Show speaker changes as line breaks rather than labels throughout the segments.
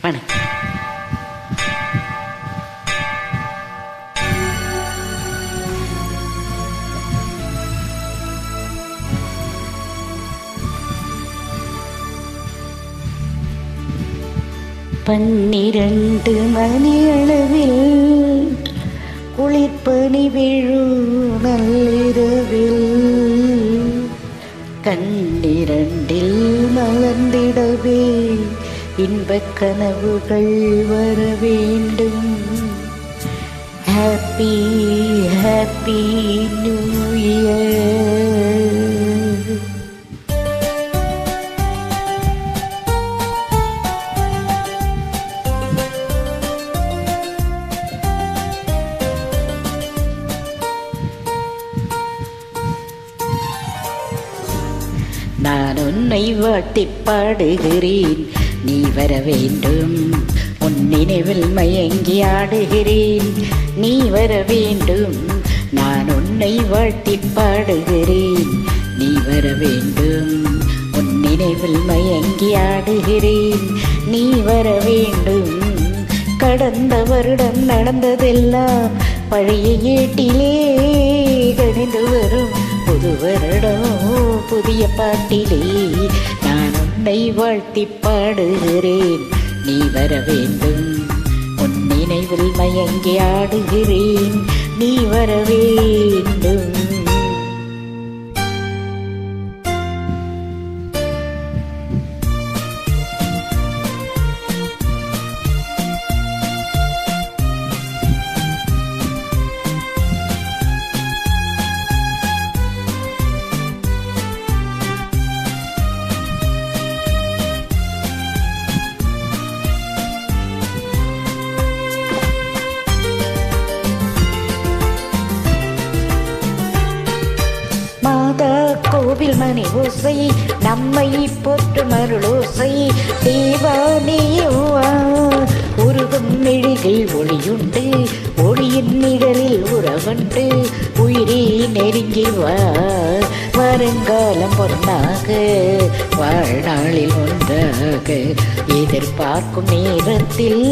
வணக்கம். பன்னிரண்டு மணி அளவில் குளிர்பனி விழும் நள்ளிரவில் கண்ணிரண்டில் மலர்ந்திடவே இன்பக் கனவுகள் வர வேண்டும். Happy happy new year. நான் உன்னை வாட்டிப் பாடுகிறேன், நீ வர வேண்டும். உன் நினைவில் மயங்கி ஆடுகிறேன், நீ வர வேண்டும். நான் உன்னை வாட்டிப் பாடுகிறேன், நீ வர வேண்டும். உன் நினைவில் மயங்கி ஆடுகிறேன், நீ வர வேண்டும். கடந்த வருடம் நடந்ததெல்லாம் பழைய ஏட்டிலே கணிந்து வரும் புது வருடம் புதிய பாட்டிலே நான் உன்னை வாழ்த்திப் பாடுகிறேன், நீ வர வேண்டும். உன் நினைவில் மயங்கி ஆடுகிறேன், நீ வர வேண்டும். மாதா கோவில் மணி ஓசை நம்மை போற்றும் அருளோசை தேவானேவா உருகும் நிழலில் ஒளியுண்டு, ஒளியின் நிழலில் உறவுண்டு. உயிரே நெருங்கி வா, வருங்காலம் பொன்னாக வாழ்நாளில் ஒன்றாக எதிர்பார்க்கும் நேரத்தில்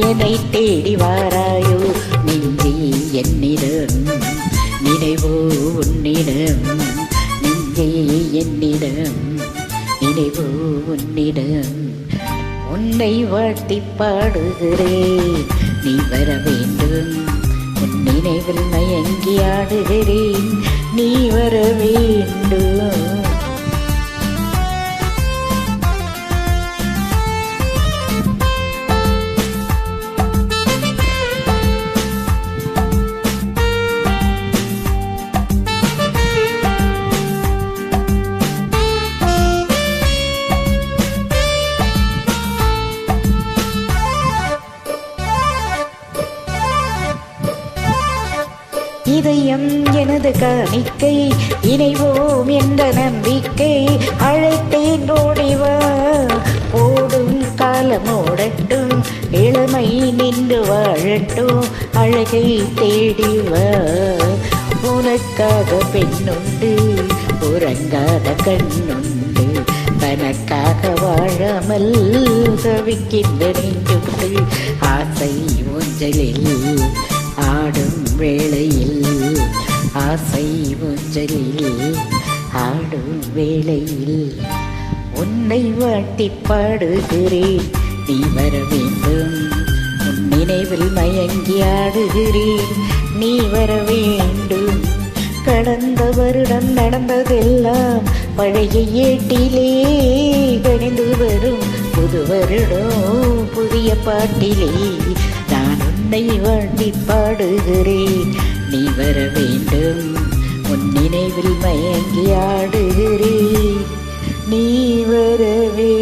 என்னை தேடி வாராயோ. நெஞ்சி என்னிடம், நினைவோ உன்னிடம். நெஞ்சே என்னிடம், நினைவோ உன்னிடம். உன்னை வாழ்த்திப் பாடுகிறேன், நீ வர வேண்டும். உன் நினைவில் மயங்கி ஆடுகிறேன், நீ வர வேண்டும். இதயம் எனது காணிக்கை, இணைவோம் என்ற நம்பிக்கை. அழைத்தேன் ஓடிவா, ஓடும் காலம் ஓடட்டும். இளமை நின்று வாழட்டும், அழகை தேடிவா. உனக்காக பெண்ணுண்டு, உறங்காத கண்ணுண்டு. தனக்காக வாழாமல் தவிக்கின்ற நெஞ்சுண்டு. ஆசை ஊஞ்சலில் ஆடும் வேளையில், ஆசை ஊஞ்சலில் ஆடும் வேளையில் உன்னை வாட்டிப் பாடுகிறேன், நீ வர வேண்டும். உன் நினைவில் மயங்கி ஆடுகிறேன், நீ வர வேண்டும். கடந்த வருடம் நடந்ததெல்லாம் பழைய ஏட்டிலே கணிந்து வரும் புது வருடம் புதிய பாட்டிலே நான் உன்னை வாழ்த்திப் பாடுகிறேன், நீ வர வேண்டும். உன் நினைவில் மயங்கி ஆடுகிறேன், நீ வரவே